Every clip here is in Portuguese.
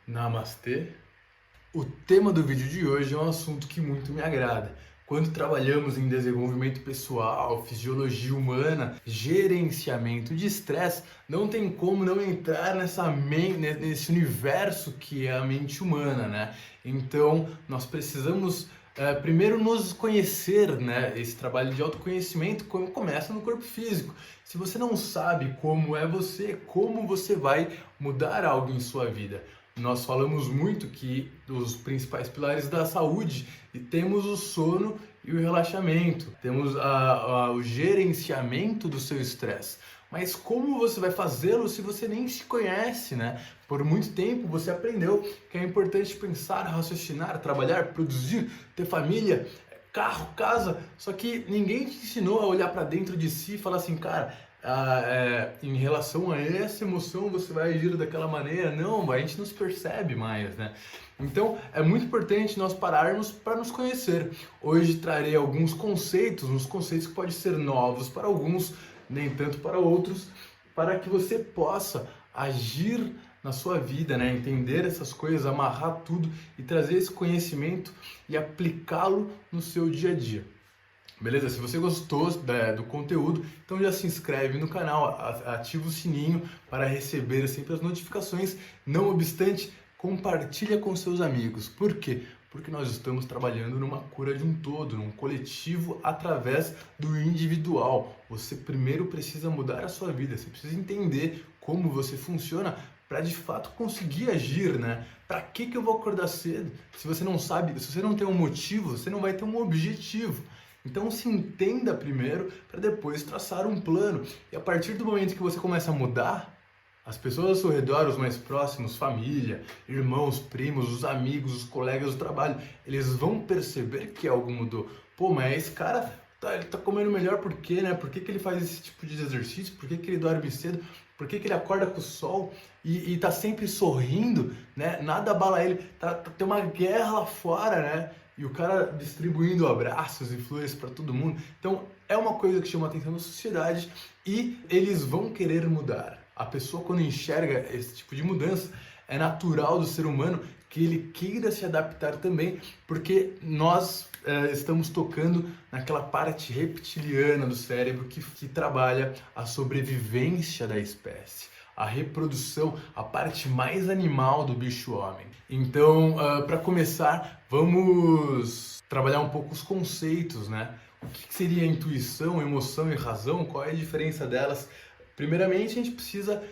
Namastê. O tema do vídeo de hoje é um assunto que muito me agrada. Quando trabalhamos em desenvolvimento pessoal, fisiologia humana, gerenciamento de estresse, não tem como não entrar nesse universo que é a mente humana, né? Então, nós precisamos primeiro nos conhecer, né? Esse trabalho de autoconhecimento começa no corpo físico. Se você não sabe como é você, como você vai mudar algo em sua vida? Nós falamos muito que dos principais pilares da saúde e temos o sono e o relaxamento, temos o gerenciamento do seu estresse. Mas como você vai fazê-lo se você nem se conhece, né? Por muito tempo você aprendeu que é importante pensar, raciocinar, trabalhar, produzir, ter família, carro, casa, só que ninguém te ensinou a olhar para dentro de si e falar assim, cara, em relação a essa emoção você vai agir daquela maneira. Não, a gente não se percebe mais, né? Então é muito importante nós pararmos para nos conhecer. Hoje trarei alguns conceitos, uns conceitos que podem ser novos para alguns, nem tanto para outros, para que você possa agir na sua vida, né? Entender essas coisas, amarrar tudo e trazer esse conhecimento e aplicá-lo no seu dia a dia. Beleza? Se você gostou do conteúdo, então já se inscreve no canal, ativa o sininho para receber sempre as notificações. Não obstante, compartilha com seus amigos. Por quê? Porque nós estamos trabalhando numa cura de um todo, num coletivo através do individual. Você primeiro precisa mudar a sua vida, você precisa entender como você funciona para de fato conseguir agir, né? Para que eu vou acordar cedo? Se você não sabe, se você não tem um motivo, você não vai ter um objetivo. Então se entenda primeiro para depois traçar um plano. E a partir do momento que você começa a mudar, as pessoas ao seu redor, os mais próximos, família, irmãos, primos, os amigos, os colegas do trabalho, eles vão perceber que algo mudou. Pô, mas esse cara ele tá comendo melhor por quê, né? Por que ele faz esse tipo de exercício? Por que ele dorme cedo? Por que ele acorda com o sol e tá sempre sorrindo, né? Nada abala ele. Tem uma guerra lá fora, né? E o cara distribuindo abraços e flores para todo mundo. Então, é uma coisa que chama a atenção da sociedade e eles vão querer mudar. A pessoa, quando enxerga esse tipo de mudança, é natural do ser humano que ele queira se adaptar também, porque nós estamos tocando naquela parte reptiliana do cérebro que trabalha a sobrevivência da espécie, a reprodução, a parte mais animal do bicho-homem. Então, para começar, vamos trabalhar um pouco os conceitos, né? O que seria intuição, emoção e razão? Qual é a diferença delas? Primeiramente, a gente precisa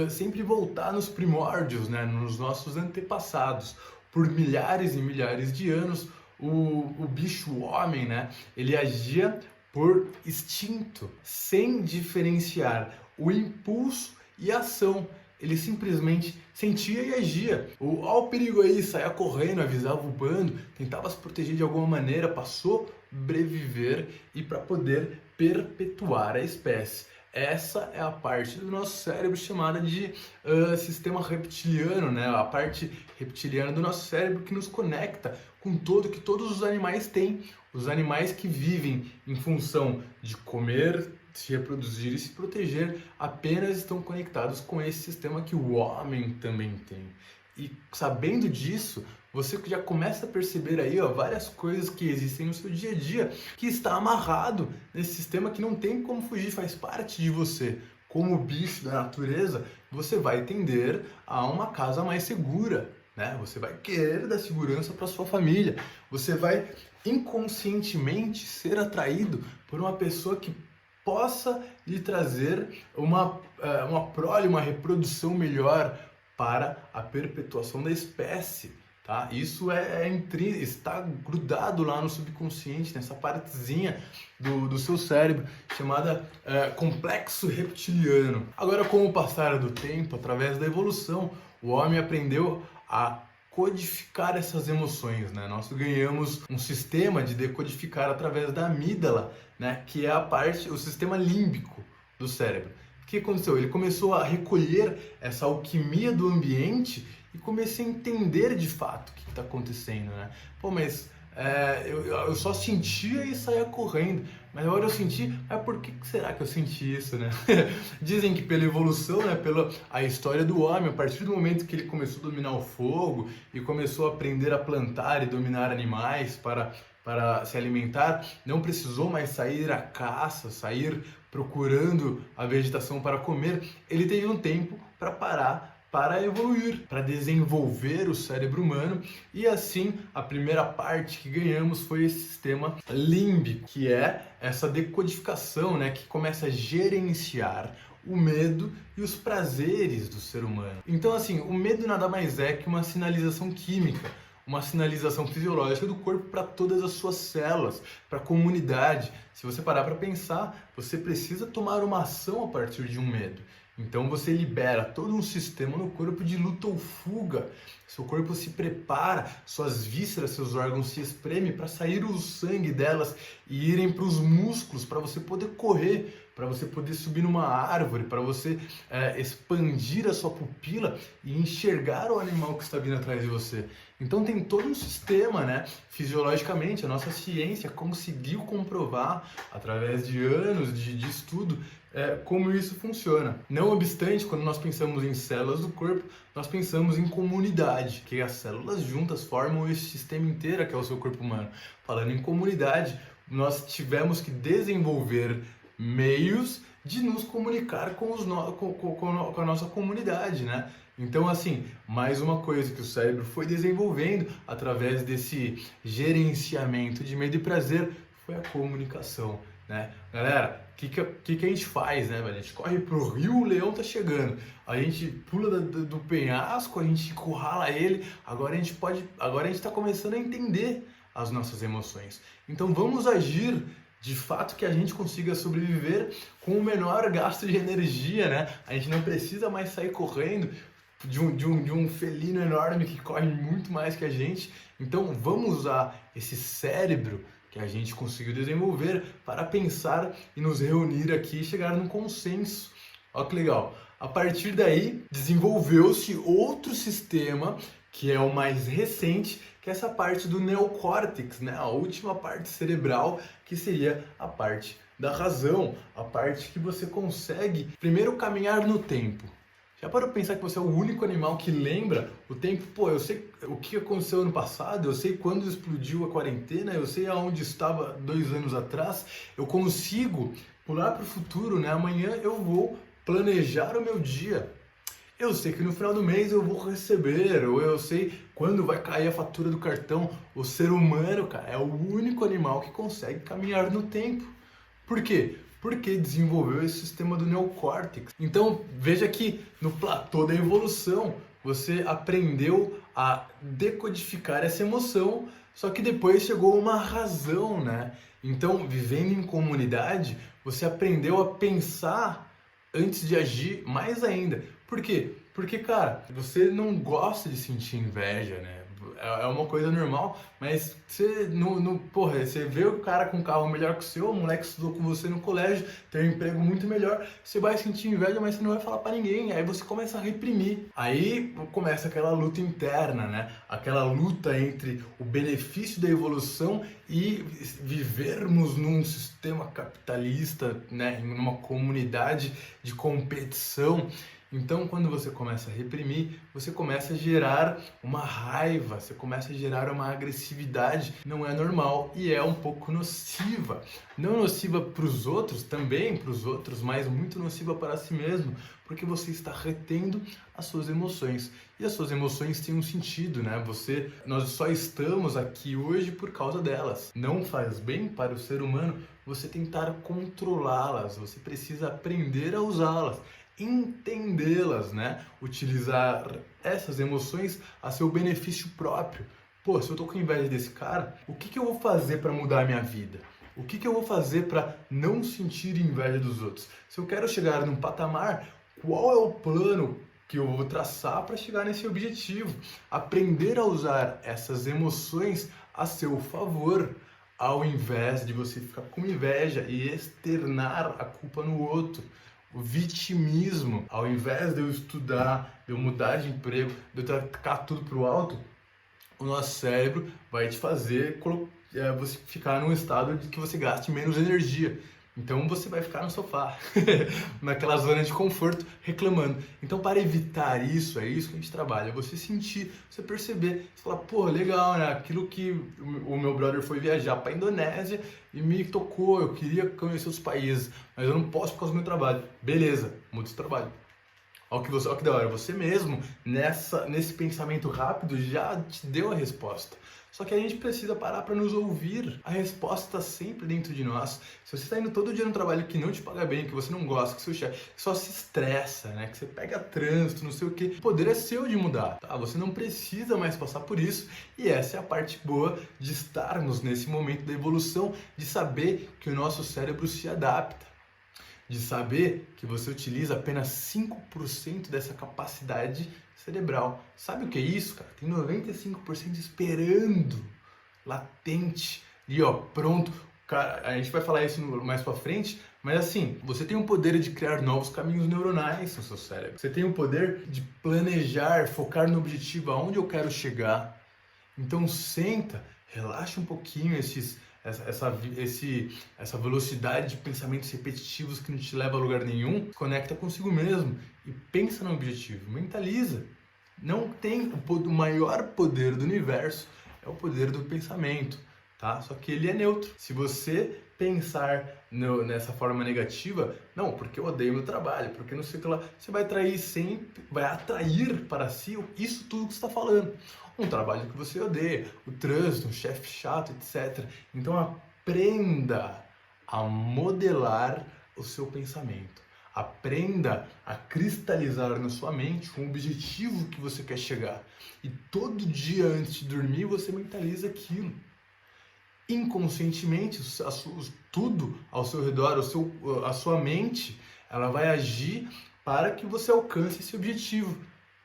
sempre voltar nos primórdios, né? Nos nossos antepassados. Por milhares e milhares de anos, o bicho-homem, né? Ele agia por instinto, sem diferenciar o impulso e a ação. Ele simplesmente sentia e agia. Ó o perigo aí, saia correndo, avisava o bando, tentava se proteger de alguma maneira, passou a sobreviver e para poder perpetuar a espécie. Essa é a parte do nosso cérebro chamada de sistema reptiliano, né? A parte reptiliana do nosso cérebro que nos conecta com tudo que todos os animais têm. Os animais que vivem em função de comer, se reproduzir e se proteger apenas estão conectados com esse sistema que o homem também tem. E sabendo disso, você já começa a perceber aí várias coisas que existem no seu dia a dia que está amarrado nesse sistema que não tem como fugir, faz parte de você. Como bicho da natureza, você vai tender a uma casa mais segura, né? Você vai querer dar segurança para sua família. Você vai inconscientemente ser atraído por uma pessoa que possa lhe trazer uma prole, uma reprodução melhor para a perpetuação da espécie, tá? Isso está grudado lá no subconsciente, nessa partezinha do seu cérebro chamada complexo reptiliano. Agora, com o passar do tempo, através da evolução, o homem aprendeu a codificar essas emoções, né? Nós ganhamos um sistema de decodificar através da amígdala, né? Que é o sistema límbico do cérebro. O que aconteceu? Ele começou a recolher essa alquimia do ambiente e comecei a entender de fato o que está acontecendo, né? Pô, mas eu só sentia e saía correndo. Mas agora eu senti, mas por que será que eu senti isso, né? Dizem que pela evolução, né, pela a história do homem, a partir do momento que ele começou a dominar o fogo e começou a aprender a plantar e dominar animais para se alimentar, não precisou mais sair à caça, sair procurando a vegetação para comer, ele teve um tempo para parar, para evoluir, para desenvolver o cérebro humano, e assim a primeira parte que ganhamos foi esse sistema límbico, que é essa decodificação, né, que começa a gerenciar o medo e os prazeres do ser humano. Então, assim, o medo nada mais é que uma sinalização química, uma sinalização fisiológica do corpo para todas as suas células, para a comunidade. Se você parar para pensar, você precisa tomar uma ação a partir de um medo. Então você libera todo um sistema no corpo de luta ou fuga. Seu corpo se prepara, suas vísceras, seus órgãos se espremem para sair o sangue delas e irem para os músculos, para você poder correr, para você poder subir numa árvore, para você expandir a sua pupila e enxergar o animal que está vindo atrás de você. Então tem todo um sistema, né? Fisiologicamente, a nossa ciência conseguiu comprovar, através de anos de estudo, como isso funciona. Não obstante, quando nós pensamos em células do corpo, nós pensamos em comunidade, que as células juntas formam esse sistema inteiro que é o seu corpo humano. Falando em comunidade, nós tivemos que desenvolver meios de nos comunicar com a nossa comunidade, né? Então, assim, mais uma coisa que o cérebro foi desenvolvendo através desse gerenciamento de medo e prazer foi a comunicação, né? Galera, o que a gente faz, né, velho? A gente corre pro rio, o leão tá chegando. A gente pula do penhasco, a gente encurrala ele. Agora a gente tá começando a entender as nossas emoções. Então vamos agir de fato que a gente consiga sobreviver com o menor gasto de energia, né? A gente não precisa mais sair correndo de um felino enorme que corre muito mais que a gente. Então vamos usar esse cérebro que a gente conseguiu desenvolver para pensar e nos reunir aqui e chegar num consenso. Olha que legal. A partir daí, desenvolveu-se outro sistema, que é o mais recente, que é essa parte do neocórtex, né? A última parte cerebral, que seria a parte da razão, a parte que você consegue, primeiro, caminhar no tempo. Já parou para pensar que você é o único animal que lembra o tempo? Pô, eu sei o que aconteceu ano passado, eu sei quando explodiu a quarentena, eu sei aonde estava 2 anos atrás, eu consigo pular para o futuro, né? Amanhã eu vou planejar o meu dia. Eu sei que no final do mês eu vou receber, ou eu sei quando vai cair a fatura do cartão. O ser humano, cara, é o único animal que consegue caminhar no tempo. Por quê? Porque desenvolveu esse sistema do neocórtex. Então, veja que no platô da evolução, você aprendeu a decodificar essa emoção, só que depois chegou uma razão, né? Então, vivendo em comunidade, você aprendeu a pensar antes de agir mais ainda. Por quê? Porque, cara, você não gosta de sentir inveja, né? É uma coisa normal, mas você porra, você vê o cara com um carro melhor que o seu, o moleque estudou com você no colégio, tem um emprego muito melhor, você vai sentir inveja, mas você não vai falar pra ninguém, aí você começa a reprimir. Aí começa aquela luta interna, né? Aquela luta entre o benefício da evolução e vivermos num sistema capitalista, né? Numa comunidade de competição. Então, quando você começa a reprimir, você começa a gerar uma raiva, você começa a gerar uma agressividade. Não é normal e é um pouco nociva. Não nociva para os outros, também para os outros, mas muito nociva para si mesmo, porque você está retendo as suas emoções. E as suas emoções têm um sentido, né? Nós só estamos aqui hoje por causa delas. Não faz bem para o ser humano você tentar controlá-las, você precisa aprender a usá-las, entendê-las, né? Utilizar essas emoções a seu benefício próprio. Pô, se eu tô com inveja desse cara, o que eu vou fazer para mudar a minha vida? O que eu vou fazer para não sentir inveja dos outros? Se eu quero chegar num patamar, qual é o plano que eu vou traçar para chegar nesse objetivo? Aprender a usar essas emoções a seu favor, ao invés de você ficar com inveja e externar a culpa no outro. O vitimismo, ao invés de eu estudar, de eu mudar de emprego, de eu tacar tudo pro alto, o nosso cérebro vai te fazer você ficar num estado de que você gaste menos energia. Então você vai ficar no sofá, naquela zona de conforto, reclamando. Então, para evitar isso, é isso que a gente trabalha. Você sentir, você perceber, você falar, pô, legal, né? Aquilo que o meu brother foi viajar para a Indonésia e me tocou, eu queria conhecer os países, mas eu não posso por causa do meu trabalho. Beleza, muda o trabalho. Olha que da hora, você mesmo, nesse pensamento rápido, já te deu a resposta. Só que a gente precisa parar para nos ouvir. A resposta está sempre dentro de nós. Se você está indo todo dia no trabalho que não te paga bem, que você não gosta, que seu chefe só se estressa, né? Que você pega trânsito, não sei o que, o poder é seu de mudar, tá? Você não precisa mais passar por isso. E essa é a parte boa de estarmos nesse momento da evolução, de saber que o nosso cérebro se adapta. De saber que você utiliza apenas 5% dessa capacidade cerebral. Sabe o que é isso, cara? Tem 95% esperando, latente, e ó, pronto. Cara, a gente vai falar isso mais pra frente, mas assim, você tem o poder de criar novos caminhos neuronais no seu cérebro. Você tem o poder de planejar, focar no objetivo, aonde eu quero chegar. Então senta, relaxa um pouquinho essa velocidade de pensamentos repetitivos que não te leva a lugar nenhum, conecta consigo mesmo e pensa no objetivo, mentaliza. Não tem o maior poder do universo, é o poder do pensamento, tá? Só que ele é neutro. Se você pensar nessa forma negativa, não, porque eu odeio meu trabalho, porque não sei o que lá, você vai atrair para si isso tudo que você está falando. Um trabalho que você odeia, o trânsito, um chefe chato, etc. Então aprenda a modelar o seu pensamento. Aprenda a cristalizar na sua mente um objetivo que você quer chegar. E todo dia antes de dormir você mentaliza aquilo. Inconscientemente, tudo ao seu redor, a sua mente, ela vai agir para que você alcance esse objetivo,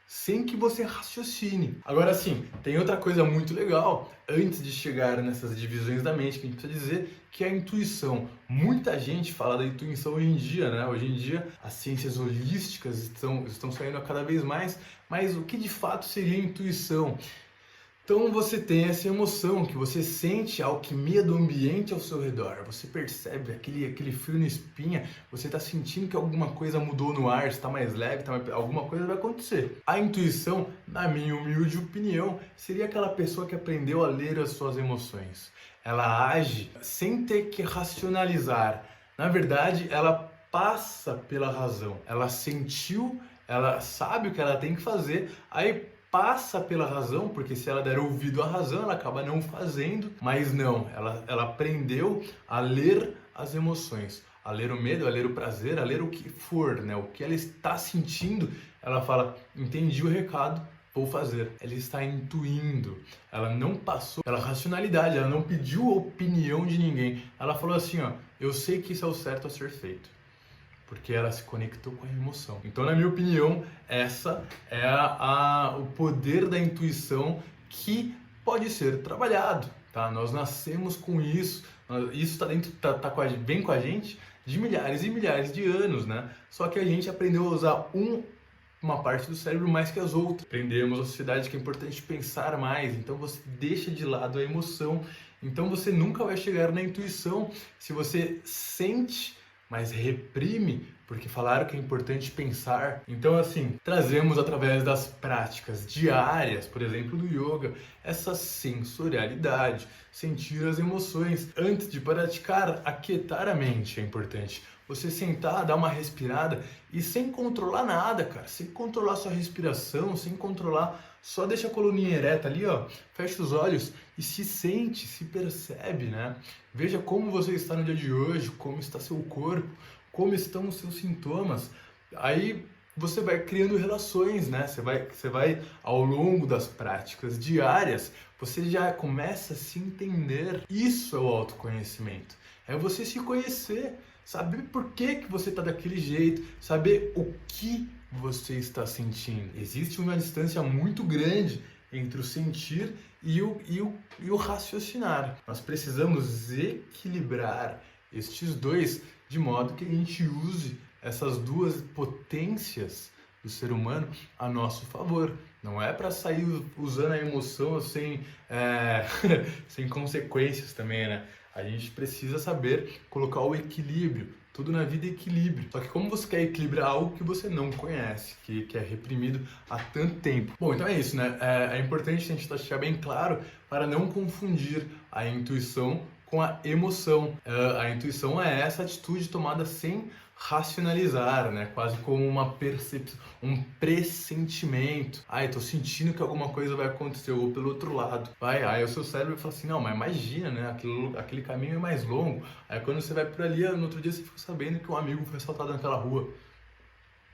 sem que você raciocine. Agora sim, tem outra coisa muito legal, antes de chegar nessas divisões da mente, que a gente precisa dizer, que é a intuição. Muita gente fala da intuição hoje em dia, né? Hoje em dia, as ciências holísticas estão saindo a cada vez mais, mas o que de fato seria intuição? Então você tem essa emoção que você sente a alquimia do ambiente ao seu redor. Você percebe aquele frio na espinha, você está sentindo que alguma coisa mudou no ar, está mais leve, alguma coisa vai acontecer. A intuição, na minha humilde opinião, seria aquela pessoa que aprendeu a ler as suas emoções. Ela age sem ter que racionalizar. Na verdade, ela passa pela razão. Ela sentiu, ela sabe o que ela tem que fazer, aí passa pela razão, porque se ela der ouvido à razão, ela acaba não fazendo, mas não, ela aprendeu a ler as emoções, a ler o medo, a ler o prazer, a ler o que for, né? O que ela está sentindo, ela fala, entendi o recado, vou fazer. Ela está intuindo, ela não passou pela racionalidade, ela não pediu a opinião de ninguém, ela falou assim, ó, eu sei que isso é o certo a ser feito. Porque ela se conectou com a emoção. Então, na minha opinião, essa é o poder da intuição que pode ser trabalhado, tá? Nós nascemos com isso, isso está dentro, vem com a gente de milhares e milhares de anos, né? Só que a gente aprendeu a usar uma parte do cérebro mais que as outras. Aprendemos na sociedade que é importante pensar mais, então você deixa de lado a emoção. Então você nunca vai chegar na intuição se você sente, mas reprime, porque falaram que é importante pensar. Então, assim, trazemos através das práticas diárias, por exemplo, do yoga, essa sensorialidade, sentir as emoções. Antes de praticar, aquietar a mente é importante. Você sentar, dar uma respirada e sem controlar nada, cara, sem controlar sua respiração, sem controlar, só deixa a coluninha ereta ali, ó, fecha os olhos e se sente, se percebe, né? Veja como você está no dia de hoje, como está seu corpo, como estão os seus sintomas. Aí você vai criando relações, né? Você vai ao longo das práticas diárias, você já começa a se entender. Isso é o autoconhecimento. É você se conhecer, saber por que você está daquele jeito, saber o que você está sentindo. Existe uma distância muito grande entre o sentir e o raciocinar. Nós precisamos equilibrar estes dois de modo que a gente use essas duas potências do ser humano a nosso favor. Não é para sair usando a emoção sem, sem consequências também, né? A gente precisa saber colocar o equilíbrio. Tudo na vida é equilíbrio. Só que como você quer equilibrar algo que você não conhece, que é reprimido há tanto tempo? Bom, então é isso, né? É importante a gente deixar bem claro para não confundir a intuição com a emoção. A intuição é essa atitude tomada sem racionalizar, né? Quase como uma percepção, um pressentimento. Ai, tô sentindo que alguma coisa vai acontecer, ou pelo outro lado. Aí o seu cérebro fala assim, não, mas imagina, né? Aquele caminho é mais longo. Aí quando você vai por ali, no outro dia você fica sabendo que um amigo foi assaltado naquela rua.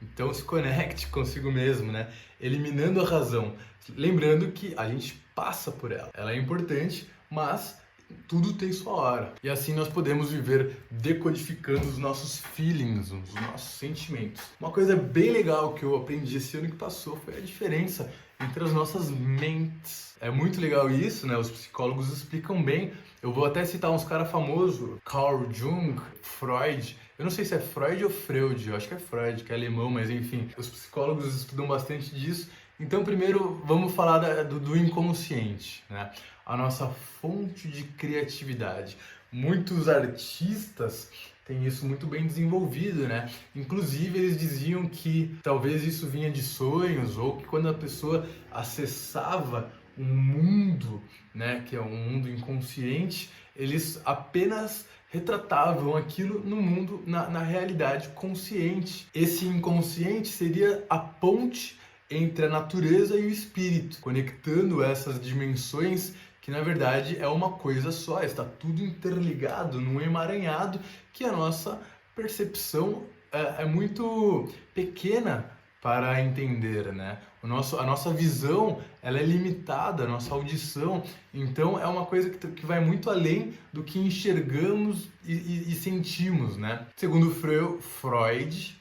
Então se conecte consigo mesmo, né? Eliminando a razão. Lembrando que a gente passa por ela. Ela é importante, mas tudo tem sua hora. E assim nós podemos viver decodificando os nossos feelings, os nossos sentimentos. Uma coisa bem legal que eu aprendi esse ano que passou foi a diferença entre as nossas mentes. É muito legal isso, né? Os psicólogos explicam bem. Eu vou até citar uns caras famosos, Carl Jung, Freud. Eu não sei se é Freud ou Freud, eu acho que é Freud, que é alemão, mas enfim. Os psicólogos estudam bastante disso. Então, primeiro, vamos falar do inconsciente, né? A nossa fonte de criatividade. Muitos artistas têm isso muito bem desenvolvido, né? Inclusive, eles diziam que talvez isso vinha de sonhos, ou que quando a pessoa acessava um mundo, né, que é um mundo inconsciente, eles apenas retratavam aquilo no mundo, na realidade consciente. Esse inconsciente seria a ponte entre a natureza e o espírito, conectando essas dimensões que na verdade é uma coisa só, está tudo interligado num emaranhado que a nossa percepção é muito pequena para entender, né? A nossa visão ela é limitada, a nossa audição, então é uma coisa que vai muito além do que enxergamos e sentimos, né? Segundo Freud,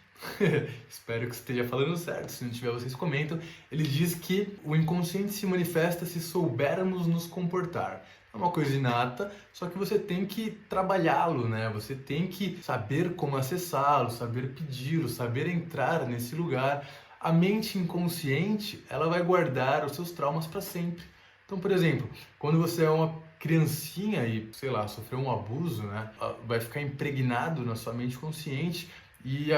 espero que esteja falando certo, se não tiver vocês comentam, ele diz que o inconsciente se manifesta se soubermos nos comportar. É uma coisa inata, só que você tem que trabalhá-lo, né? Você tem que saber como acessá-lo, saber pedi-lo, saber entrar nesse lugar. A mente inconsciente, ela vai guardar os seus traumas para sempre. Então, por exemplo, quando você é uma criancinha e, sei lá, sofreu um abuso, né? Vai ficar impregnado na sua mente consciente e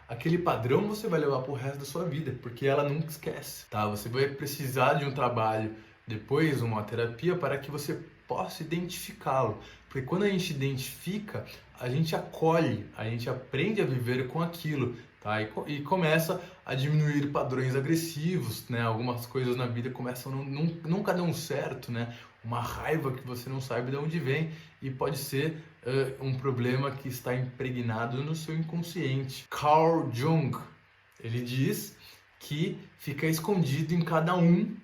aquele padrão você vai levar pro resto da sua vida, porque ela nunca esquece, tá? Você vai precisar de um trabalho, depois uma terapia, para que você possa identificá-lo. Porque quando a gente identifica, a gente acolhe, a gente aprende a viver com aquilo, tá? E começa a diminuir padrões agressivos, né? Algumas coisas na vida começam nunca dão certo, né? Uma raiva que você não sabe de onde vem e pode ser um problema que está impregnado no seu inconsciente. Carl Jung, ele diz que fica escondido em cada um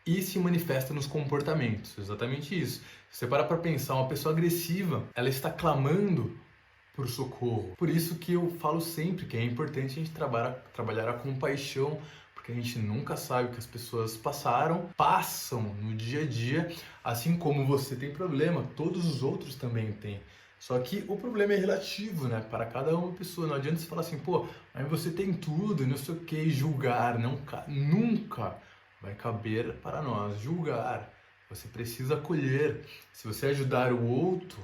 e se manifesta nos comportamentos. Exatamente isso. Se você parar para pensar, uma pessoa agressiva, ela está clamando por socorro. Por isso que eu falo sempre que é importante a gente trabalhar a compaixão, porque a gente nunca sabe o que as pessoas passam no dia a dia, assim como você tem problema, todos os outros também têm. Só que o problema é relativo, né? Para cada uma pessoa. Não adianta você falar assim, pô, mas você tem tudo, não sei o que, julgar. Nunca vai caber para nós julgar. Você precisa acolher. Se você ajudar o outro,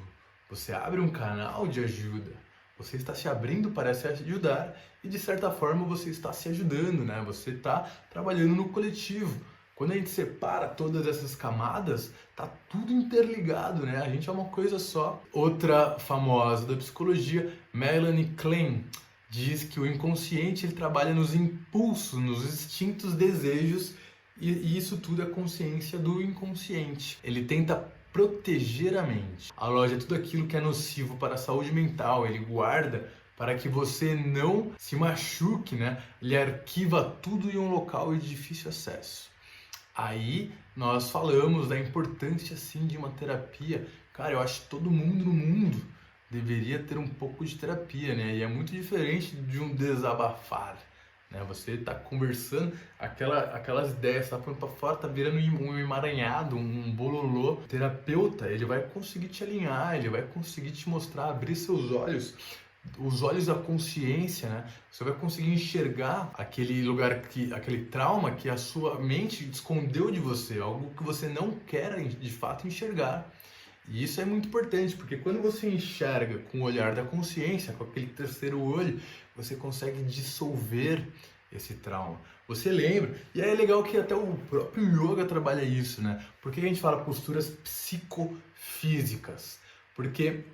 você abre um canal de ajuda. Você está se abrindo para se ajudar e, de certa forma, você está se ajudando, né? Você está trabalhando no coletivo. Quando a gente separa todas essas camadas, tá tudo interligado, né? A gente é uma coisa só. Outra famosa da psicologia, Melanie Klein, diz que o inconsciente ele trabalha nos impulsos, nos instintos, desejos, e isso tudo é consciência do inconsciente. Ele tenta proteger a mente. Aloja tudo aquilo que é nocivo para a saúde mental, ele guarda para que você não se machuque, né? Ele arquiva tudo em um local de difícil acesso. Aí nós falamos da importância sim de uma terapia. Cara, eu acho que todo mundo no mundo deveria ter um pouco de terapia, né? E é muito diferente de um desabafar, né? Você está conversando, aquelas ideias, tá pondo para fora, tá virando um emaranhado, um bololô. O terapeuta, ele vai conseguir te alinhar, ele vai conseguir te mostrar, abrir seus olhos os olhos da consciência, né? Você vai conseguir enxergar aquele lugar, aquele trauma que a sua mente escondeu de você, algo que você não quer de fato enxergar. E isso é muito importante, porque quando você enxerga com o olhar da consciência, com aquele terceiro olho, você consegue dissolver esse trauma. Você lembra? E aí é legal que até o próprio yoga trabalha isso, né? Por que a gente fala posturas psicofísicas? Porque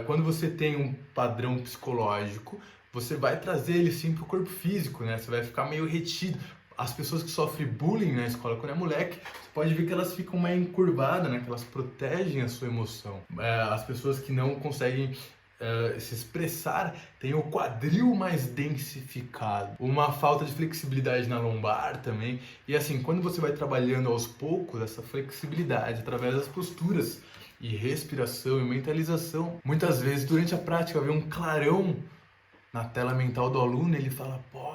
quando você tem um padrão psicológico, você vai trazer ele sim para o corpo físico, né? Você vai ficar meio retido. As pessoas que sofrem bullying na escola quando é moleque, você pode ver que elas ficam meio encurvadas, né? Que elas protegem a sua emoção. As pessoas que não conseguem se expressar têm o quadril mais densificado, uma falta de flexibilidade na lombar também. E assim, quando você vai trabalhando aos poucos essa flexibilidade através das posturas e respiração e mentalização, muitas vezes durante a prática vem um clarão na tela mental do aluno, ele fala, pô,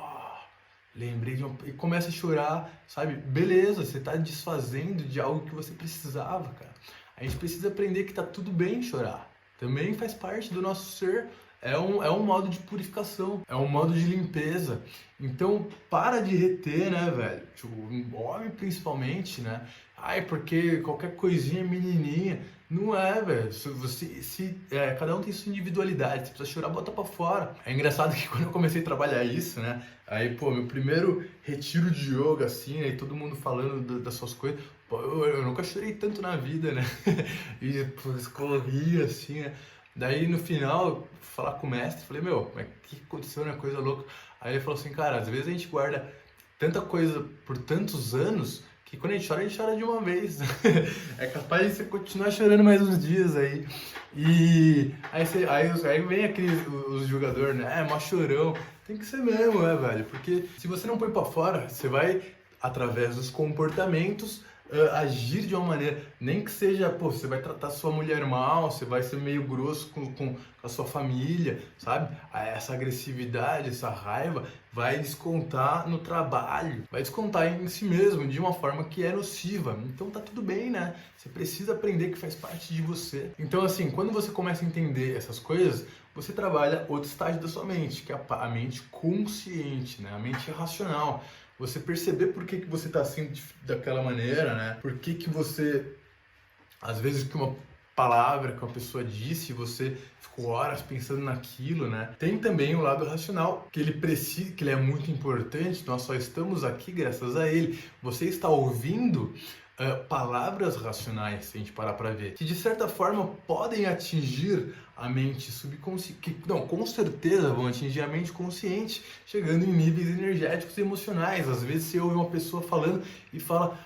lembrei de e começa a chorar, sabe? Beleza, você está desfazendo de algo que você precisava, cara. A gente precisa aprender que tá tudo bem chorar. Também faz parte do nosso ser. É um modo de purificação, é um modo de limpeza. Então, para de reter, né, velho? Tipo, um homem principalmente, né? Ai, porque qualquer coisinha é menininha. Não é, velho. Cada um tem sua individualidade. Você precisa chorar, bota pra fora. É engraçado que quando eu comecei a trabalhar isso, né? Aí, pô, meu primeiro retiro de yoga, assim, né? E todo mundo falando das suas coisas. Pô, eu nunca chorei tanto na vida, né? E depois corria, assim, né? Daí no final, falar com o mestre, falei, meu, mas o que aconteceu, né? Coisa louca. Aí ele falou assim, cara, às vezes a gente guarda tanta coisa por tantos anos que quando a gente chora de uma vez. É capaz de você continuar chorando mais uns dias aí. E aí vem os jogadores, né? É mó chorão. Tem que ser mesmo, né, velho? Porque se você não põe pra fora, você vai, através dos comportamentos, agir de uma maneira, nem que seja, pô, você vai tratar sua mulher mal, você vai ser meio grosso com a sua família, sabe? Essa agressividade, essa raiva vai descontar no trabalho, vai descontar em si mesmo de uma forma que é nociva. Então tá tudo bem, né? Você precisa aprender que faz parte de você. Então assim, quando você começa a entender essas coisas, você trabalha outro estágio da sua mente, que é a mente consciente, né? A mente racional. Você perceber por que você está assim daquela maneira, né? Por que você, às vezes, que uma palavra que uma pessoa disse, você ficou horas pensando naquilo, né? Tem também o lado racional, que ele é muito importante, nós só estamos aqui graças a ele. Você está ouvindo palavras racionais, se a gente parar para ver, que de certa forma podem atingir a mente subconsciente, não, com certeza vão atingir a mente consciente, chegando em níveis energéticos e emocionais. Às vezes você ouve uma pessoa falando e fala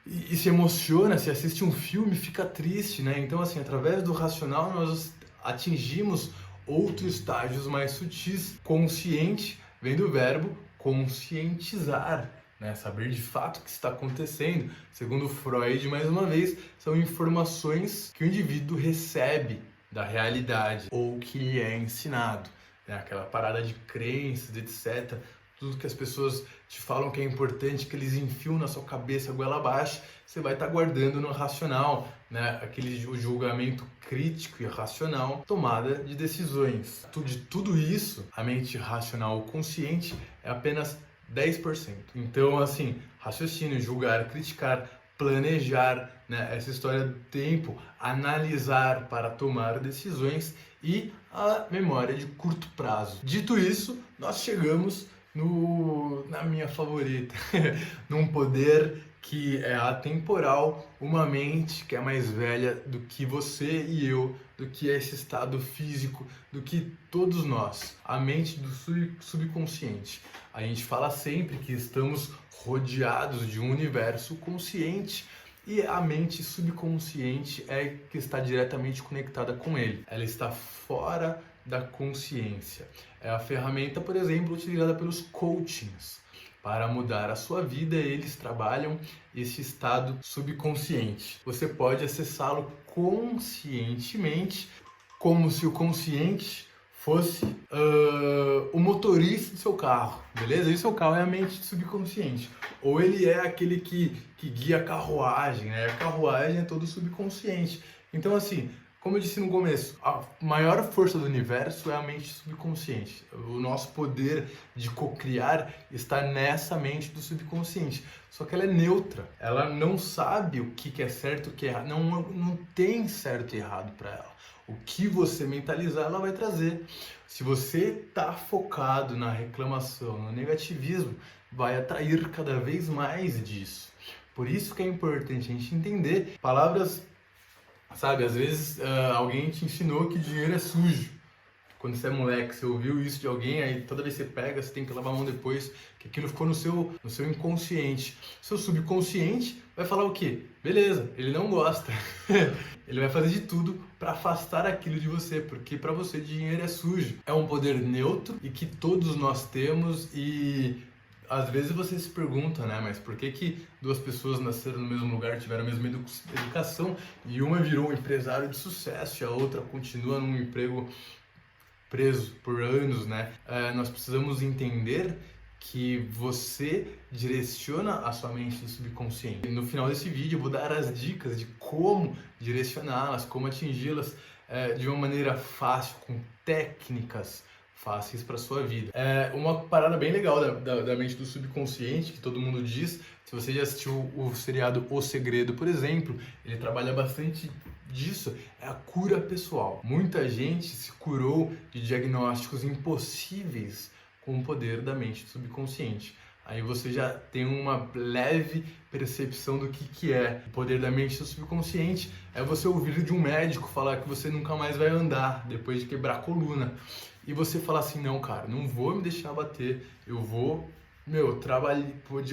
e se emociona, se assiste um filme, fica triste, né? Então assim, através do racional nós atingimos outros estágios mais sutis. Consciente vem do verbo conscientizar, né? Saber de fato o que está acontecendo. Segundo Freud, mais uma vez, são informações que o indivíduo recebe da realidade ou que lhe é ensinado, né? Aquela parada de crenças, etc. Tudo que as pessoas te falam que é importante, que eles enfiam na sua cabeça goela abaixo, você vai estar guardando no racional, né? O julgamento crítico e racional, tomada de decisões. De tudo isso, a mente racional consciente é apenas 10%. Então, assim, raciocínio, julgar, criticar, planejar, né? Essa história do tempo, analisar para tomar decisões e a memória de curto prazo. Dito isso, nós chegamos na minha favorita, num poder que é atemporal, uma mente que é mais velha do que você e eu, do que esse estado físico, do que todos nós, a mente do subconsciente. A gente fala sempre que estamos rodeados de um universo consciente e a mente subconsciente é que está diretamente conectada com ele. Ela está fora da consciência. É a ferramenta, por exemplo, utilizada pelos coachings. Para mudar a sua vida, eles trabalham esse estado subconsciente. Você pode acessá-lo conscientemente, como se o consciente fosse o motorista do seu carro, beleza? E o seu carro é a mente subconsciente. Ou ele é aquele que guia a carruagem, né? A carruagem é todo subconsciente. Então, assim, Como eu disse no começo, a maior força do universo é a mente subconsciente. O nosso poder de cocriar está nessa mente do subconsciente. Só que ela é neutra. Ela não sabe o que é certo e o que é errado. Não tem certo e errado para ela. O que você mentalizar, ela vai trazer. Se você está focado na reclamação, no negativismo, vai atrair cada vez mais disso. Por isso que é importante a gente entender palavras. Sabe, às vezes alguém te ensinou que dinheiro é sujo. Quando você é moleque, você ouviu isso de alguém, aí toda vez que você pega, você tem que lavar a mão depois, que aquilo ficou no seu inconsciente. Seu subconsciente vai falar o quê? Beleza, ele não gosta. Ele vai fazer de tudo para afastar aquilo de você, porque para você dinheiro é sujo. É um poder neutro e que todos nós temos e às vezes você se pergunta, né, mas por que duas pessoas nasceram no mesmo lugar, tiveram a mesma educação e uma virou um empresário de sucesso e a outra continua num emprego preso por anos, né? Nós precisamos entender que você direciona a sua mente do subconsciente. E no final desse vídeo eu vou dar as dicas de como direcioná-las, como atingi-las de uma maneira fácil, com técnicas fáceis para sua vida. Uma parada bem legal da mente do subconsciente, que todo mundo diz, se você já assistiu o seriado O Segredo, por exemplo, ele trabalha bastante disso, é a cura pessoal. Muita gente se curou de diagnósticos impossíveis com o poder da mente subconsciente. Aí você já tem uma leve percepção do que é. O poder da mente subconsciente é você ouvir de um médico falar que você nunca mais vai andar depois de quebrar a coluna. E você falar assim, não, cara, não vou me deixar bater, eu vou, trabalhar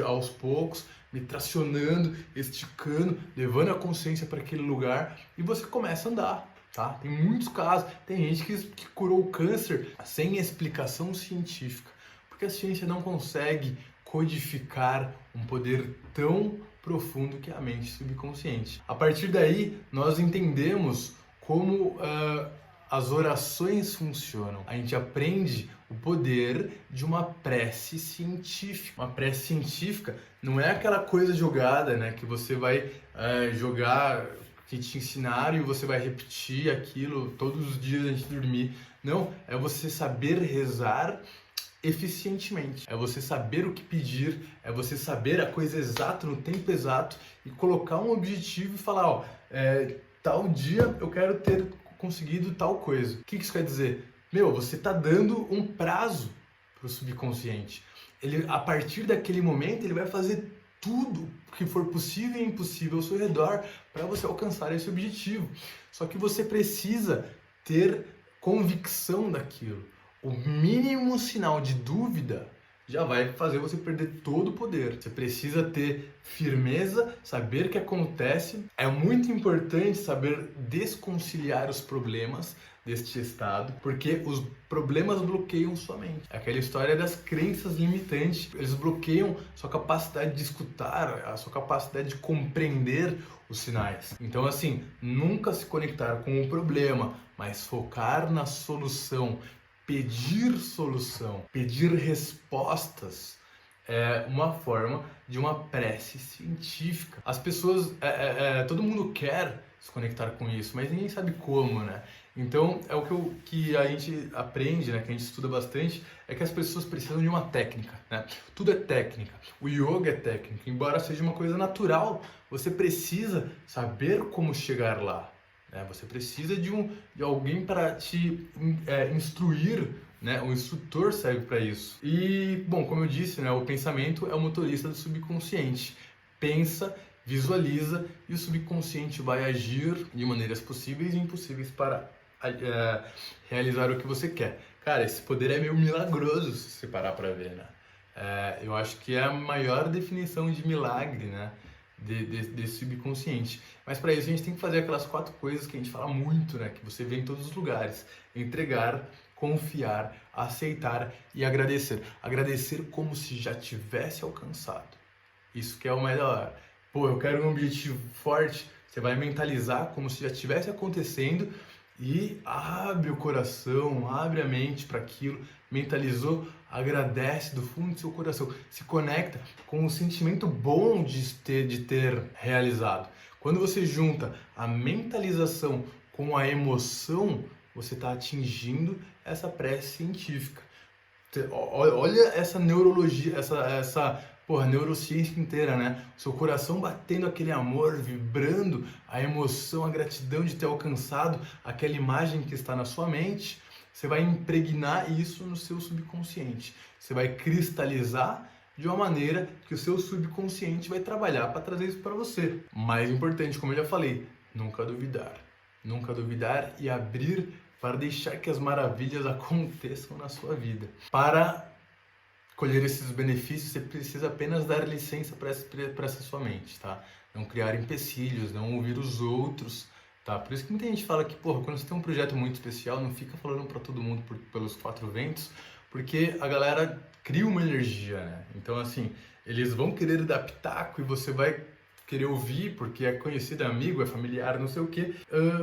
aos poucos, me tracionando, esticando, levando a consciência para aquele lugar e você começa a andar, tá? Tem muitos casos, tem gente que curou o câncer sem explicação científica, porque a ciência não consegue codificar um poder tão profundo que é a mente subconsciente. A partir daí, nós entendemos como as orações funcionam. A gente aprende o poder de uma prece científica. Uma prece científica não é aquela coisa jogada, né, que você vai jogar, que te ensinaram e você vai repetir aquilo todos os dias antes de dormir. Não, é você saber rezar eficientemente. É você saber o que pedir, é você saber a coisa exata no tempo exato e colocar um objetivo e falar, ó, tal dia eu quero ter conseguido tal coisa. O que isso quer dizer? Você está dando um prazo para o subconsciente. Ele, a partir daquele momento, ele vai fazer tudo que for possível e impossível ao seu redor para você alcançar esse objetivo. Só que você precisa ter convicção daquilo. O mínimo sinal de dúvida já vai fazer você perder todo o poder. Você precisa ter firmeza, saber o que acontece. É muito importante saber desconciliar os problemas deste estado, porque os problemas bloqueiam sua mente. É aquela história das crenças limitantes. Eles bloqueiam sua capacidade de escutar, a sua capacidade de compreender os sinais. Então, assim, nunca se conectar com o problema, mas focar na solução. Pedir solução, pedir respostas é uma forma de uma prece científica. As pessoas, todo mundo quer se conectar com isso, mas ninguém sabe como, né? Então, é o que a gente aprende, né, que a gente estuda bastante, é que as pessoas precisam de uma técnica, né? Tudo é técnica. O yoga é técnica, embora seja uma coisa natural, você precisa saber como chegar lá. Você precisa de alguém para te instruir, né? O instrutor serve para isso. E, bom, como eu disse, né, o pensamento é o motorista do subconsciente. Pensa, visualiza e o subconsciente vai agir de maneiras possíveis e impossíveis para realizar o que você quer. Cara, esse poder é meio milagroso se você parar para ver, né? Eu acho que é a maior definição de milagre, né? Desse subconsciente. Mas para isso a gente tem que fazer aquelas 4 coisas que a gente fala muito, né? Que você vê em todos os lugares. Entregar, confiar, aceitar e agradecer. Agradecer como se já tivesse alcançado. Isso que é o mais da hora. Pô, eu quero um objetivo forte. Você vai mentalizar como se já estivesse acontecendo e abre o coração, abre a mente para aquilo, mentalizou, agradece do fundo do seu coração, se conecta com o sentimento bom de ter realizado. Quando você junta a mentalização com a emoção, você está atingindo essa prece científica. Olha essa neurologia, essa neurociência inteira, né? Seu coração batendo aquele amor, vibrando, a emoção, a gratidão de ter alcançado aquela imagem que está na sua mente. Você vai impregnar isso no seu subconsciente. Você vai cristalizar de uma maneira que o seu subconsciente vai trabalhar para trazer isso para você. Mais importante, como eu já falei, nunca duvidar. Nunca duvidar e abrir para deixar que as maravilhas aconteçam na sua vida. Para colher esses benefícios, você precisa apenas dar licença para essa sua mente, tá? Não criar empecilhos, não ouvir os outros, tá? Por isso que muita gente fala que, porra, quando você tem um projeto muito especial, não fica falando para todo mundo pelos quatro ventos, porque a galera cria uma energia, né? Então, assim, eles vão querer dar pitaco e você vai querer ouvir, porque é conhecido, é amigo, é familiar, não sei o quê,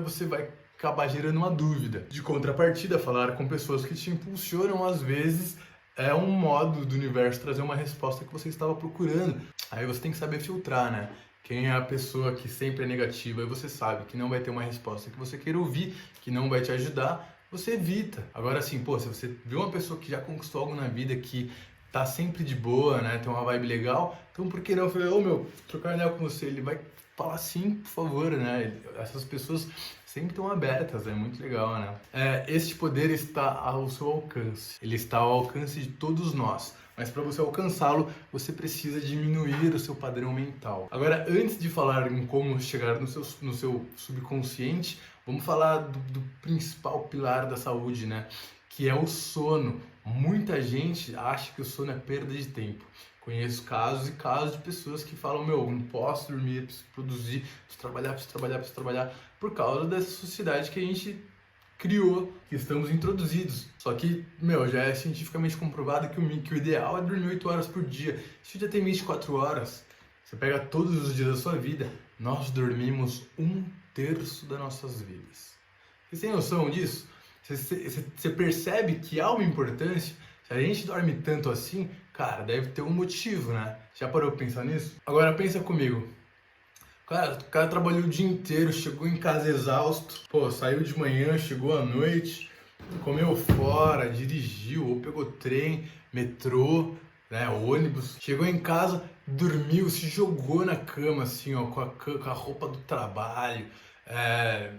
você vai acabar gerando uma dúvida. De contrapartida, falar com pessoas que te impulsionam, às vezes, é um modo do universo trazer uma resposta que você estava procurando. Aí você tem que saber filtrar, né? Quem é a pessoa que sempre é negativa e você sabe que não vai ter uma resposta que você queira ouvir, que não vai te ajudar, você evita. Agora assim, pô, se você vê uma pessoa que já conquistou algo na vida, que tá sempre de boa, né? Tem uma vibe legal, então por que não? Eu falei, ô meu, trocar ideia com você, ele vai falar sim, por favor, né? Essas pessoas sempre estão abertas, é muito legal, né? Este poder está ao seu alcance, ele está ao alcance de todos nós. Mas para você alcançá-lo, você precisa diminuir o seu padrão mental. Agora, antes de falar em como chegar no seu subconsciente, vamos falar do principal pilar da saúde, né? Que é o sono. Muita gente acha que o sono é perda de tempo. Conheço casos e casos de pessoas que falam, meu, não posso dormir, preciso produzir, preciso trabalhar, por causa dessa sociedade que a gente criou, que estamos introduzidos. Só que, meu, já é cientificamente comprovado que o ideal é dormir 8 horas por dia. Se já tem 24 horas, você pega todos os dias da sua vida, nós dormimos 1/3 das nossas vidas. Você tem noção disso? Você percebe que há uma importância? Se a gente dorme tanto assim, cara, deve ter um motivo, né? Já parou pra pensar nisso? Agora pensa comigo. Cara, o cara trabalhou o dia inteiro, chegou em casa exausto, pô, saiu de manhã, chegou à noite, comeu fora, dirigiu, ou pegou trem, metrô, né, ônibus, chegou em casa, dormiu, se jogou na cama, assim, ó, com a roupa do trabalho,